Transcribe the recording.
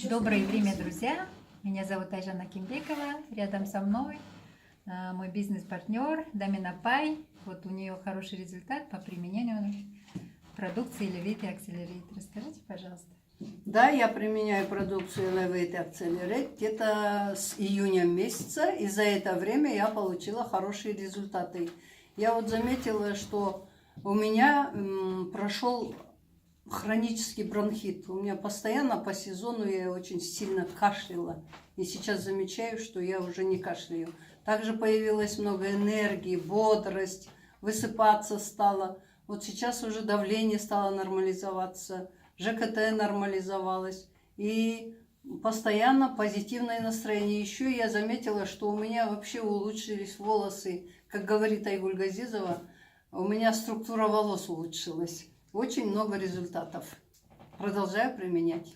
Доброе время, друзья! Меня зовут Айжана Кимбекова. Рядом со мной мой бизнес-партнер Дамина Пай. Вот у нее хороший результат по применению продукции Elevate и Accelerate. Расскажите, пожалуйста. Да, я применяю продукцию Elevate и Accelerate где-то с июня месяца, и за это время я получила хорошие результаты. Я вот заметила, что у меня прошел хронический бронхит. У меня постоянно по сезону я очень сильно кашляла. И сейчас замечаю, что я уже не кашляю. Также появилось много энергии, бодрость, высыпаться стало. Вот сейчас уже давление стало нормализоваться, ЖКТ нормализовалось. И постоянно позитивное настроение. Еще я заметила, что у меня вообще улучшились волосы. Как говорит Айгуль Газизова, у меня структура волос улучшилась. Очень много результатов. Продолжаю применять.